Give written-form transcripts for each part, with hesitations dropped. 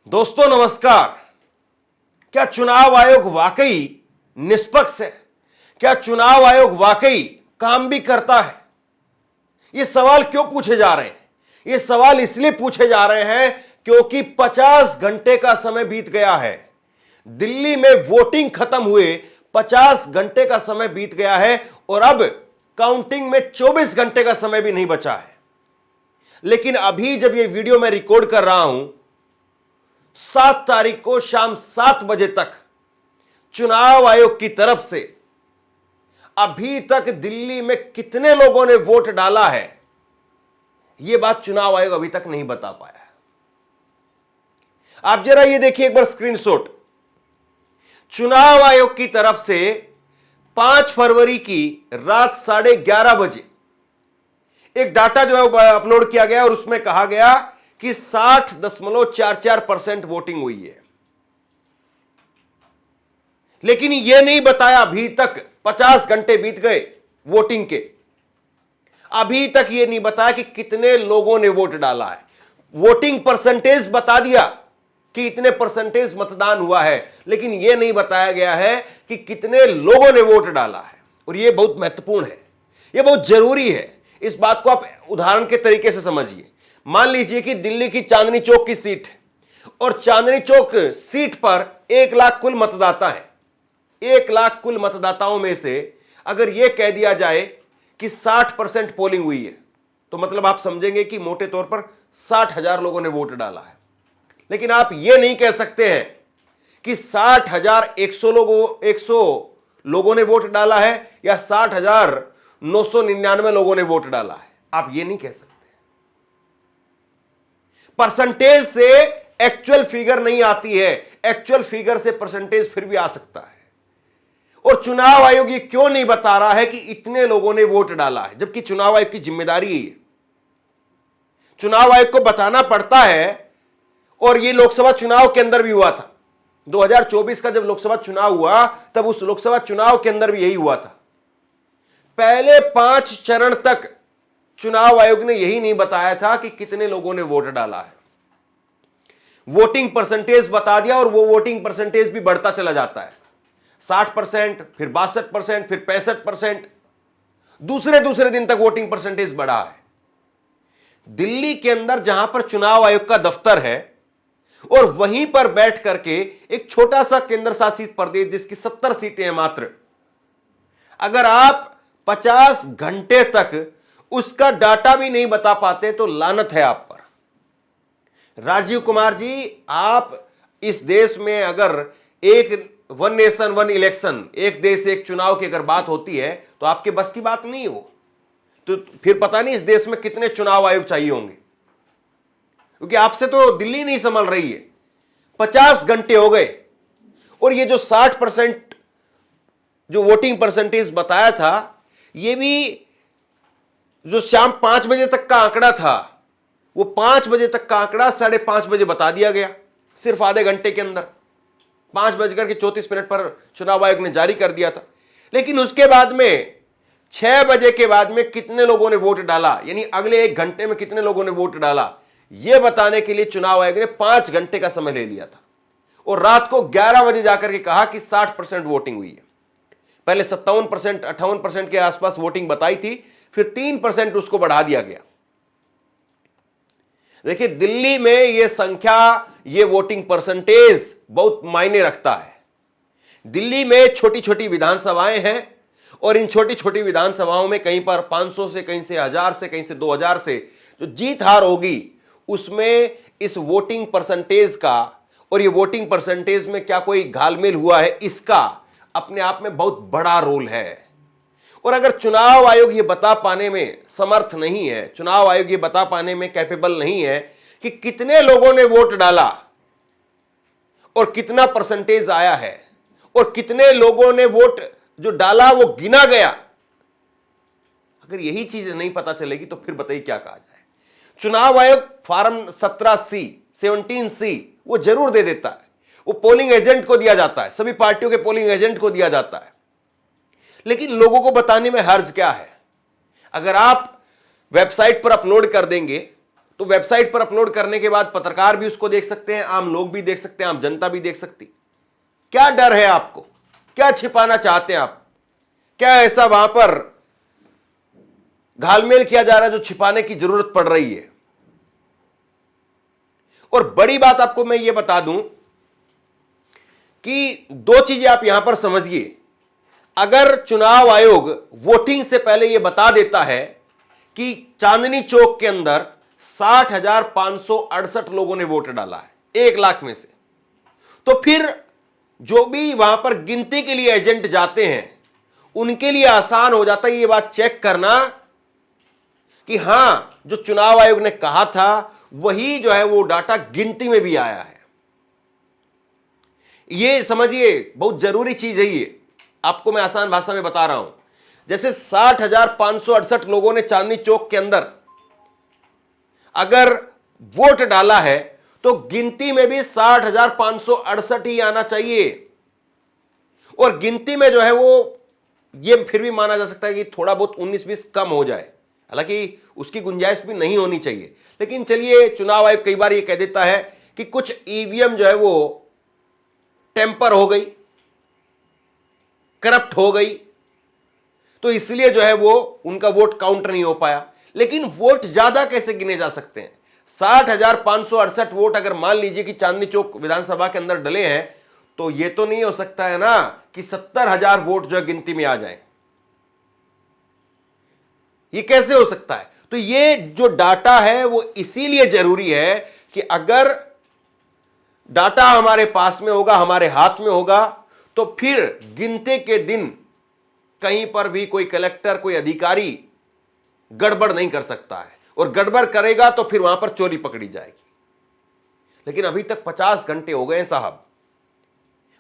दोस्तों नमस्कार। क्या चुनाव आयोग वाकई निष्पक्ष है? क्या चुनाव आयोग वाकई काम भी करता है? ये सवाल क्यों पूछे जा रहे हैं? ये सवाल इसलिए पूछे जा रहे हैं क्योंकि 50 घंटे का समय बीत गया है। दिल्ली में वोटिंग खत्म हुए 50 घंटे का समय बीत गया है और अब काउंटिंग में 24 घंटे का समय भी नहीं बचा है। लेकिन अभी जब ये वीडियो मैं रिकॉर्ड कर रहा हूं, 7 तारीख को शाम 7 बजे तक चुनाव आयोग की तरफ से अभी तक दिल्ली में कितने लोगों ने वोट डाला है, यह बात चुनाव आयोग अभी तक नहीं बता पाया है। आप जरा ये देखिए एक बार स्क्रीनशॉट। चुनाव आयोग की तरफ से 5 फरवरी की रात 11:30 बजे एक डाटा जो है अपलोड किया गया और उसमें कहा गया कि 60.44% वोटिंग हुई है। लेकिन यह नहीं बताया, अभी तक 50 घंटे बीत गए वोटिंग के, अभी तक यह नहीं बताया कि कितने लोगों ने वोट डाला है। वोटिंग परसेंटेज बता दिया कि इतने परसेंटेज मतदान हुआ है, लेकिन यह नहीं बताया गया है कि कितने लोगों ने वोट डाला है। और यह बहुत महत्वपूर्ण है, यह बहुत जरूरी है। इस बात को आप उदाहरण के तरीके से समझिए। मान लीजिए कि दिल्ली की चांदनी चौक की सीट है और चांदनी चौक सीट पर 1 लाख कुल मतदाता है। 1 लाख कुल मतदाताओं में से अगर यह कह दिया जाए कि 60% पोलिंग हुई है, तो मतलब आप समझेंगे कि मोटे तौर पर 60,000 लोगों ने वोट डाला है। लेकिन आप यह नहीं कह सकते हैं कि 60,100 लोगों ने वोट डाला है या 60,999 लोगों ने वोट डाला है। आप यह नहीं कह सकते। परसेंटेज से एक्चुअल फिगर नहीं आती है, एक्चुअल फिगर से परसेंटेज फिर भी आ सकता है। और चुनाव आयोग ये क्यों नहीं बता रहा है कि इतने लोगों ने वोट डाला है, जबकि चुनाव आयोग की जिम्मेदारी है ये। चुनाव आयोग को बताना पड़ता है। और ये लोकसभा चुनाव के अंदर भी हुआ था। 2024 का जब लोकसभा चुनाव हुआ, तब उस लोकसभा चुनाव के अंदर भी यही हुआ था। पहले 5 चरण तक चुनाव आयोग ने यही नहीं बताया था कि कितने लोगों ने वोट डाला है। वोटिंग परसेंटेज बता दिया और वो वोटिंग परसेंटेज भी बढ़ता चला जाता है। 60%, फिर 62%, फिर 65%। दूसरे दिन तक वोटिंग परसेंटेज बढ़ा है। दिल्ली के अंदर जहां पर चुनाव आयोग का दफ्तर है और वहीं पर बैठ करके एक छोटा सा केंद्र शासित प्रदेश जिसकी 70 सीटें हैं मात्र, अगर आप 50 घंटे तक उसका डाटा भी नहीं बता पाते तो लानत है आप पर। राजीव कुमार जी, आप इस देश में अगर एक वन नेशन वन इलेक्शन, एक देश एक चुनाव की अगर बात होती है तो आपके बस की बात नहीं हो। तो फिर पता नहीं इस देश में कितने चुनाव आयोग चाहिए होंगे, क्योंकि आपसे तो दिल्ली नहीं संभल रही है। 50 घंटे हो गए और ये जो 60% जो वोटिंग परसेंटेज बताया था, ये भी जो शाम 5 बजे तक का आंकड़ा था, वो 5 बजे तक का आंकड़ा 5:30 बजे बता दिया गया, सिर्फ आधे घंटे के अंदर। 5:34 पर चुनाव आयोग ने जारी कर दिया था। लेकिन उसके बाद में 6 बजे के बाद में कितने लोगों ने वोट डाला, यानी अगले 1 घंटे में कितने लोगों ने वोट डाला, यह बताने के लिए चुनाव आयोग ने 5 घंटे का समय ले लिया था। और रात को 11 बजे जाकर के कहा कि 60% वोटिंग हुई है। पहले 57%, 58% के आसपास वोटिंग बताई थी, फिर 3% उसको बढ़ा दिया गया। देखिए, दिल्ली में यह संख्या, यह वोटिंग परसेंटेज बहुत मायने रखता है। दिल्ली में छोटी छोटी विधानसभाएं हैं और इन छोटी छोटी विधानसभाओं में कहीं पर 500 से, कहीं से 1000 से, कहीं से 2000 से जो जीत हार होगी, उसमें इस वोटिंग परसेंटेज का और ये वोटिंग परसेंटेज में क्या कोई घालमेल हुआ है, इसका अपने आप में बहुत बड़ा रोल है। और अगर चुनाव आयोग ये बता पाने में समर्थ नहीं है, चुनाव आयोग ये बता पाने में कैपेबल नहीं है कि कितने लोगों ने वोट डाला और कितना परसेंटेज आया है और कितने लोगों ने वोट जो डाला वो गिना गया, अगर यही चीज नहीं पता चलेगी तो फिर बताइए क्या कहा जाए। चुनाव आयोग फॉर्म 17C वो जरूर दे देता है, वो पोलिंग एजेंट को दिया जाता है, सभी पार्टियों के पोलिंग एजेंट को दिया जाता है। लेकिन लोगों को बताने में हर्ज क्या है? अगर आप वेबसाइट पर अपलोड कर देंगे तो वेबसाइट पर अपलोड करने के बाद पत्रकार भी उसको देख सकते हैं, आम लोग भी देख सकते हैं, आम जनता भी देख सकती। क्या डर है आपको? क्या छिपाना चाहते हैं आप? क्या ऐसा वहां पर घालमेल किया जा रहा है जो छिपाने की जरूरत पड़ रही है? और बड़ी बात आपको मैं यह बता दूं कि दो चीजें आप यहां पर समझिए। अगर चुनाव आयोग वोटिंग से पहले यह बता देता है कि चांदनी चौक के अंदर 60,568 लोगों ने वोट डाला है 1 लाख में से, तो फिर जो भी वहां पर गिनती के लिए एजेंट जाते हैं उनके लिए आसान हो जाता है यह बात चेक करना कि हां, जो चुनाव आयोग ने कहा था वही जो है वो डाटा गिनती में भी आया है। यह समझिए, बहुत जरूरी चीज है ये। आपको मैं आसान भाषा में बता रहा हूं। जैसे 60,568 लोगों ने चांदनी चौक के अंदर अगर वोट डाला है तो गिनती में भी 60,568 ही आना चाहिए। और गिनती में जो है वो ये फिर भी माना जा सकता है कि थोड़ा बहुत 19-20 कम हो जाए, हालांकि उसकी गुंजाइश भी नहीं होनी चाहिए। लेकिन चलिए, चुनाव आयोग कई बार ये कह देता है कि कुछ ईवीएम जो है वो टेम्पर हो गई, करप्ट हो गई, तो इसलिए जो है वो उनका वोट काउंट नहीं हो पाया। लेकिन वोट ज्यादा कैसे गिने जा सकते हैं? 60,568 वोट अगर मान लीजिए कि चांदनी चौक विधानसभा के अंदर डले हैं, तो यह तो नहीं हो सकता है ना कि 70,000 वोट जो है गिनती में आ जाए। ये कैसे हो सकता है? तो ये जो डाटा है वो इसीलिए जरूरी है कि अगर डाटा हमारे पास में होगा, हमारे हाथ में होगा, तो फिर गिनती के दिन कहीं पर भी कोई कलेक्टर, कोई अधिकारी गड़बड़ नहीं कर सकता है। और गड़बड़ करेगा तो फिर वहां पर चोरी पकड़ी जाएगी। लेकिन अभी तक 50 घंटे हो गए साहब,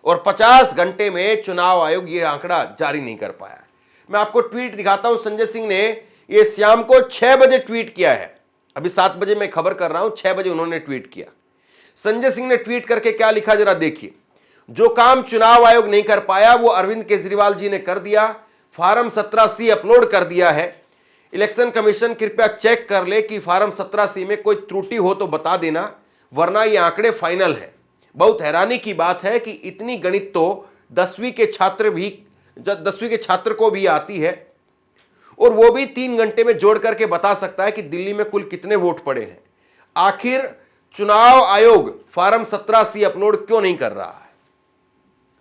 और 50 घंटे में चुनाव आयोग ये आंकड़ा जारी नहीं कर पाया है। मैं आपको ट्वीट दिखाता हूं। संजय सिंह ने ये शाम को 6 बजे ट्वीट किया है। अभी 7 बजे मैं खबर कर रहा हूं, 6 बजे उन्होंने ट्वीट किया। संजय सिंह ने ट्वीट करके क्या लिखा जरा देखिए। जो काम चुनाव आयोग नहीं कर पाया वो अरविंद केजरीवाल जी ने कर दिया। फॉर्म 17C अपलोड कर दिया है। इलेक्शन कमीशन कृपया चेक कर ले कि फॉर्म 17C में कोई त्रुटि हो तो बता देना, वरना ये आंकड़े फाइनल है। बहुत हैरानी की बात है कि इतनी गणित तो 10वीं के छात्र को भी आती है, और वो भी 3 घंटे में जोड़ करके बता सकता है कि दिल्ली में कुल कितने वोट पड़े हैं। आखिर चुनाव आयोग फॉर्म 17C अपलोड क्यों नहीं कर रहा है?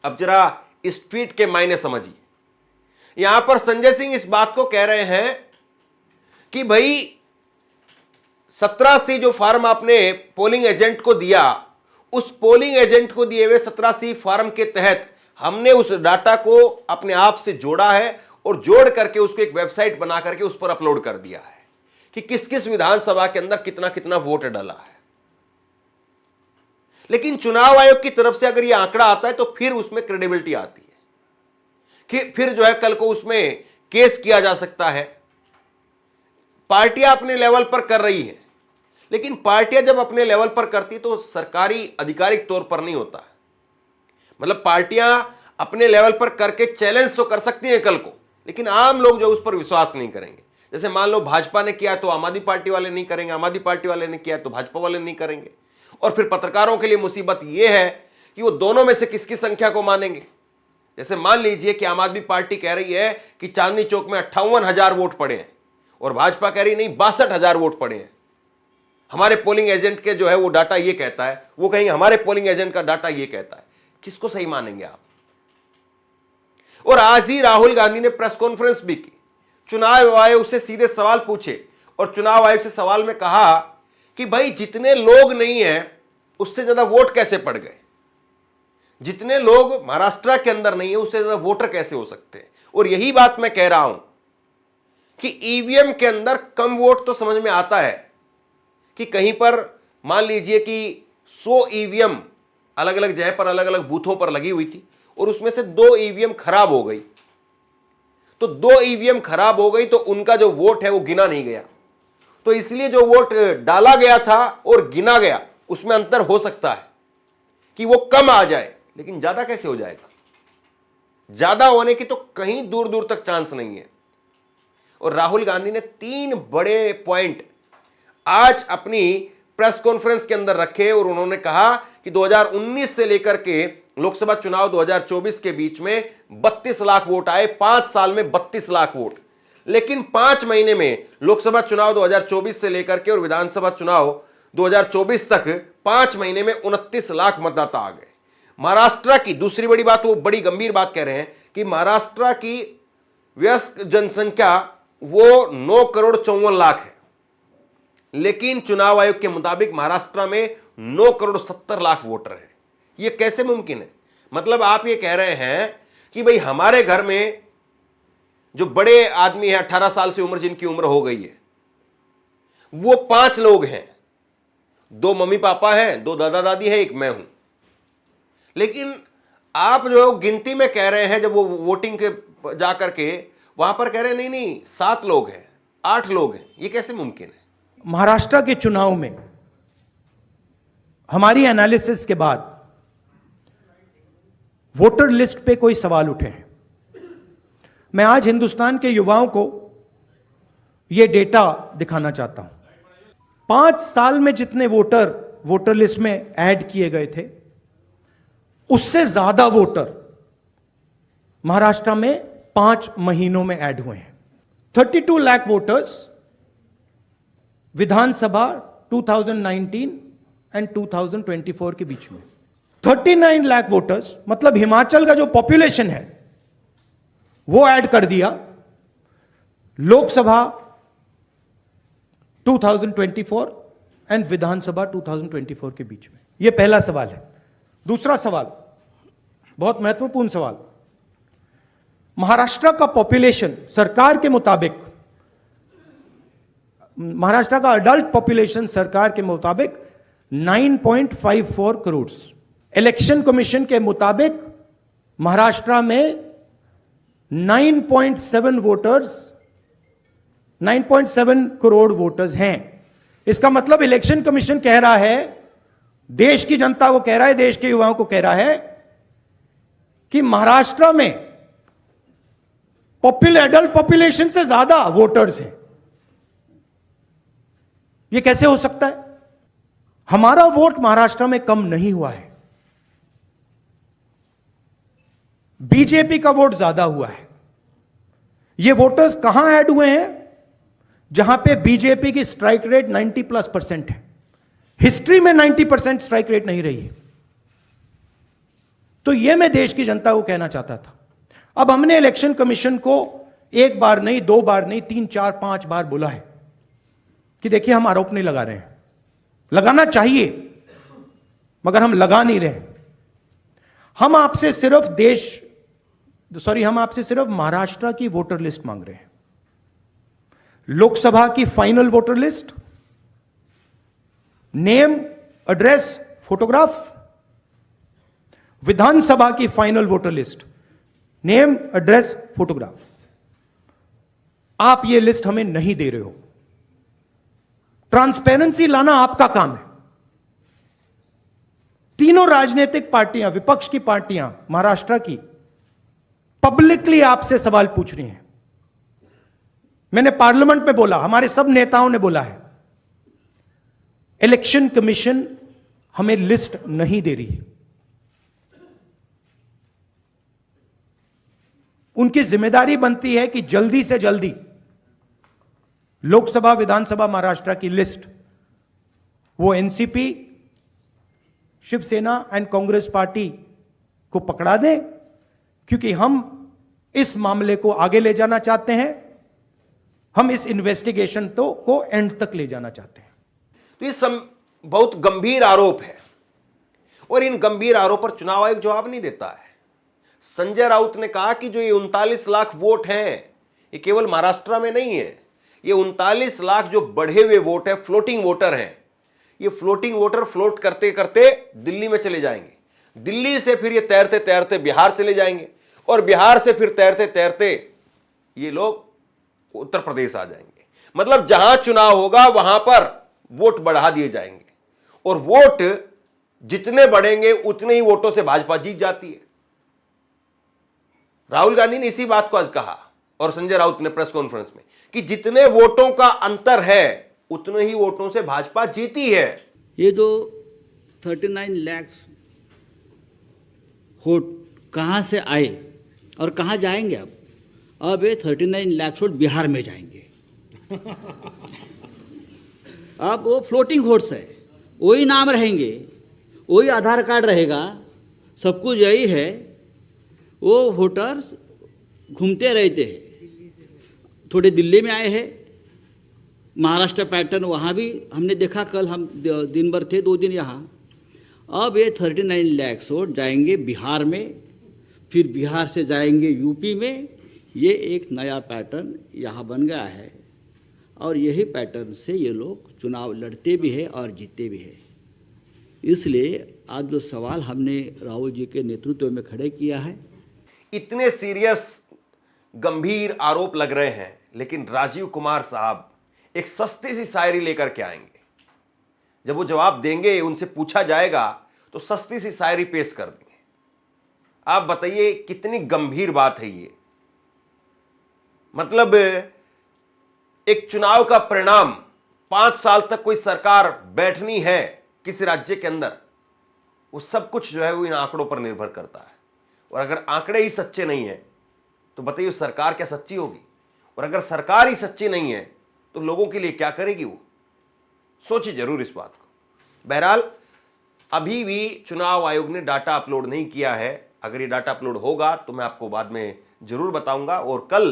अब जरा इस ट्वीट के मायने समझिए। यहां पर संजय सिंह इस बात को कह रहे हैं कि भाई 17C जो फॉर्म आपने पोलिंग एजेंट को दिया, उस पोलिंग एजेंट को दिए हुए 17C फॉर्म के तहत हमने उस डाटा को अपने आप से जोड़ा है और जोड़ करके उसको एक वेबसाइट बना करके उस पर अपलोड कर दिया है कि किस किस विधानसभा के अंदर कितना कितना वोट डाला है। लेकिन चुनाव आयोग की तरफ से अगर यह आंकड़ा आता है तो फिर उसमें क्रेडिबिलिटी आती है कि फिर जो है कल को उसमें केस किया जा सकता है। पार्टियां अपने लेवल पर कर रही हैं, लेकिन पार्टियां जब अपने लेवल पर करती तो सरकारी आधिकारिक तौर पर नहीं होता है। मतलब पार्टियां अपने लेवल पर करके चैलेंज तो कर सकती हैं कल को, लेकिन आम लोग जो उस पर विश्वास नहीं करेंगे। जैसे मान लो भाजपा ने किया तो आम आदमी पार्टी वाले नहीं करेंगे, आम आदमी पार्टी वाले ने किया तो भाजपा वाले नहीं करेंगे। और फिर पत्रकारों के लिए मुसीबत यह है कि वो दोनों में से किसकी संख्या को मानेंगे। जैसे मान लीजिए कि आम आदमी पार्टी कह रही है कि चांदनी चौक में 58,000 वोट पड़े हैं, और भाजपा कह रही नहीं 62,000 वोट पड़े हैं। हमारे पोलिंग एजेंट के जो है वो डाटा ये कहता है, वो कहेंगे हमारे पोलिंग एजेंट का डाटा ये कहता है। किसको सही मानेंगे आप? और आज ही राहुल गांधी ने प्रेस कॉन्फ्रेंस भी की, चुनाव आयोग से सीधे सवाल पूछे, और चुनाव आयोग से सवाल में कहा कि भाई जितने लोग नहीं हैं उससे ज्यादा वोट कैसे पड़ गए? जितने लोग महाराष्ट्र के अंदर नहीं है उससे ज्यादा वोटर कैसे हो सकते हैं? और यही बात मैं कह रहा हूं कि ईवीएम के अंदर कम वोट तो समझ में आता है कि कहीं पर मान लीजिए कि 100 ईवीएम अलग अलग जगह पर अलग अलग बूथों पर लगी हुई थी और उसमें से 2 ईवीएम खराब हो गई, तो 2 ईवीएम खराब हो गई तो उनका जो वोट है वो गिना नहीं गया। तो इसलिए जो वोट डाला गया था और गिना गया उसमें अंतर हो सकता है कि वो कम आ जाए, लेकिन ज्यादा कैसे हो जाएगा? ज्यादा होने की तो कहीं दूर दूर तक चांस नहीं है। और राहुल गांधी ने 3 बड़े पॉइंट आज अपनी प्रेस कॉन्फ्रेंस के अंदर रखे और उन्होंने कहा कि 2019 से लेकर के लोकसभा चुनाव 2024 के बीच में 32 लाख वोट आए, 5 साल में 32 लाख वोट। लेकिन 5 महीने में लोकसभा चुनाव 2024 से लेकर के और विधानसभा चुनाव 2024 तक 5 महीने में 29 लाख मतदाता आ गए। महाराष्ट्र की दूसरी बड़ी बात, वो बड़ी गंभीर बात कह रहे हैं कि महाराष्ट्र की वयस्क जनसंख्या वो 9 करोड़ 54 लाख है, लेकिन चुनाव आयोग के मुताबिक महाराष्ट्र में 9 करोड़ 70 लाख वोटर हैं। यह कैसे मुमकिन है? मतलब आप ये कह रहे हैं कि भाई हमारे घर में जो बड़े आदमी हैं 18 साल से उम्र, जिनकी उम्र हो गई है, वो 5 लोग हैं, 2 मम्मी पापा हैं, 2 दादा दादी हैं, एक मैं हूं। लेकिन आप जो गिनती में कह रहे हैं, जब वो वोटिंग के जाकर के वहां पर कह रहे हैं नहीं नहीं 7 लोग हैं, 8 लोग हैं। ये कैसे मुमकिन है? महाराष्ट्र के चुनाव में हमारी एनालिसिस के बाद वोटर लिस्ट पे कोई सवाल उठे हैं। मैं आज हिंदुस्तान के युवाओं को यह डेटा दिखाना चाहता हूं। 5 साल में जितने वोटर लिस्ट में ऐड किए गए थे, उससे ज्यादा वोटर महाराष्ट्र में 5 महीनों में ऐड हुए हैं। 32 लाख वोटर्स विधानसभा 2019 एंड 2024 के बीच में। 39 लाख वोटर्स, मतलब हिमाचल का जो पॉपुलेशन है वो ऐड कर दिया लोकसभा 2024 एंड विधानसभा 2024 के बीच में। यह पहला सवाल है। दूसरा सवाल, बहुत महत्वपूर्ण सवाल, महाराष्ट्र का पॉपुलेशन सरकार के मुताबिक, महाराष्ट्र का अडल्ट पॉपुलेशन सरकार के मुताबिक 9.54 करोड़। इलेक्शन कमीशन के मुताबिक महाराष्ट्र में 9.7 करोड़ वोटर्स हैं। इसका मतलब इलेक्शन कमीशन कह रहा है, देश की जनता को कह रहा है, देश के युवाओं को कह रहा है कि महाराष्ट्र में एडल्ट पॉपुलेशन से ज्यादा वोटर्स हैं। यह कैसे हो सकता है? हमारा वोट महाराष्ट्र में कम नहीं हुआ है, बीजेपी का वोट ज्यादा हुआ है। ये वोटर्स कहां ऐड हुए हैं? जहां पे बीजेपी की स्ट्राइक रेट 90+% है। हिस्ट्री में 90% स्ट्राइक रेट नहीं रही है। तो यह मैं देश की जनता को कहना चाहता था। अब हमने इलेक्शन कमीशन को 1 बार नहीं, 2 बार नहीं, 3, 4, 5 बार बोला है कि देखिए हम आरोप नहीं लगा रहे हैं, लगाना चाहिए मगर हम लगा नहीं रहे। हम आपसे सिर्फ महाराष्ट्र की वोटर लिस्ट मांग रहे हैं। लोकसभा की final voter list, name, address, photograph. Vidhan Sabha की final voter list, name, address, photograph. आप ये लिस्ट हमें नहीं दे रहे हो। ट्रांसपेरेंसी लाना आपका काम है। तीनों राजनीतिक पार्टियां, विपक्ष की पार्टियां महाराष्ट्र की, पब्लिकली आपसे सवाल पूछ रही हैं। मैंने पार्लियामेंट में बोला, हमारे सब नेताओं ने बोला है, इलेक्शन कमीशन हमें लिस्ट नहीं दे रही। उनकी जिम्मेदारी बनती है कि जल्दी से जल्दी लोकसभा विधानसभा महाराष्ट्र की लिस्ट वो NCP, Shiv Sena and Congress party को पकड़ा दें, क्योंकि हम इस मामले को आगे ले जाना चाहते हैं। हम इस इन्वेस्टिगेशन को एंड तक ले जाना चाहते हैं। तो ये बहुत गंभीर आरोप है और इन गंभीर आरोप पर चुनाव आयोग जवाब नहीं देता है। संजय राउत ने कहा कि जो ये 39 लाख वोट हैं, ये केवल महाराष्ट्र में नहीं है। ये 39 लाख जो बढ़े हुए वोट है, फ्लोटिंग वोटर हैं। ये फ्लोटिंग वोटर फ्लोट करते करते दिल्ली में चले जाएंगे, दिल्ली से फिर ये तैरते तैरते बिहार चले जाएंगे और बिहार से फिर तैरते तैरते ये लोग उत्तर प्रदेश आ जाएंगे। मतलब जहां चुनाव होगा वहां पर वोट बढ़ा दिए जाएंगे और वोट जितने बढ़ेंगे उतने ही वोटों से भाजपा जीत जाती है। राहुल गांधी ने इसी बात को आज कहा और संजय राउत ने प्रेस कॉन्फ्रेंस में कि जितने वोटों का अंतर है उतने ही वोटों से भाजपा जीती है। ये जो 39 लाख वोट कहाँ से आए और कहाँ जाएंगे अब ये 39 लाख वोट बिहार में जाएंगे। अब वो फ्लोटिंग वोट्स है, वही नाम रहेंगे, वही आधार कार्ड रहेगा, सब कुछ यही है। वो वोटर्स घूमते रहते हैं, थोड़े दिल्ली में आए हैं, महाराष्ट्र पैटर्न वहाँ भी हमने देखा, कल हम दिन भर थे 2 दिन यहाँ। अब ये 39 लाख वोट जाएंगे बिहार में, फिर बिहार से जाएंगे यूपी में। ये एक नया पैटर्न यहाँ बन गया है और यही पैटर्न से ये लोग चुनाव लड़ते भी हैं और जीतते भी हैं। इसलिए आज जो सवाल हमने राहुल जी के नेतृत्व में खड़े किया है, इतने सीरियस गंभीर आरोप लग रहे हैं, लेकिन राजीव कुमार साहब एक सस्ती सी शायरी लेकर के आएंगे। जब वो जवाब देंगे, उनसे पूछा जाएगा तो सस्ती सी शायरी पेश कर देंगे। आप बताइए कितनी गंभीर बात है ये। मतलब एक चुनाव का परिणाम, 5 साल तक कोई सरकार बैठनी है किसी राज्य के अंदर, वो सब कुछ जो है वो इन आंकड़ों पर निर्भर करता है। और अगर आंकड़े ही सच्चे नहीं है तो बताइए सरकार क्या सच्ची होगी? और अगर सरकार ही सच्ची नहीं है तो लोगों के लिए क्या करेगी वो? सोचिए जरूर इस बात को। बहरहाल अभी भी चुनाव आयोग ने डाटा अपलोड नहीं किया है। अगर ये डाटा अपलोड होगा तो मैं आपको बाद में जरूर बताऊंगा। और कल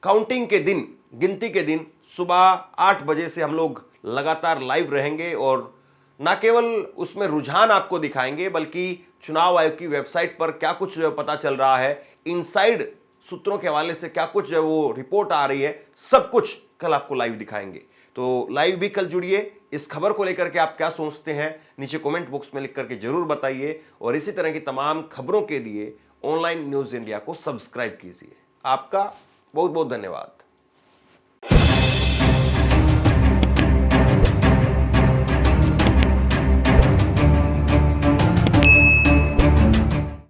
काउंटिंग के दिन, गिनती के दिन सुबह 8 बजे से हम लोग लगातार लाइव रहेंगे और न केवल उसमें रुझान आपको दिखाएंगे, बल्कि चुनाव आयोग की वेबसाइट पर क्या कुछ जो पता चल रहा है, इनसाइड सूत्रों के हवाले से क्या कुछ वो रिपोर्ट आ रही है, सब कुछ कल आपको लाइव दिखाएंगे। तो लाइव भी कल जुड़िए। इस खबर को लेकर के आप क्या सोचते हैं नीचे कमेंट बॉक्स में लिख करके जरूर बताइए। और इसी तरह की तमाम खबरों के लिए ऑनलाइन न्यूज़ इंडिया को सब्सक्राइब कीजिए। आपका बहुत बहुत धन्यवाद।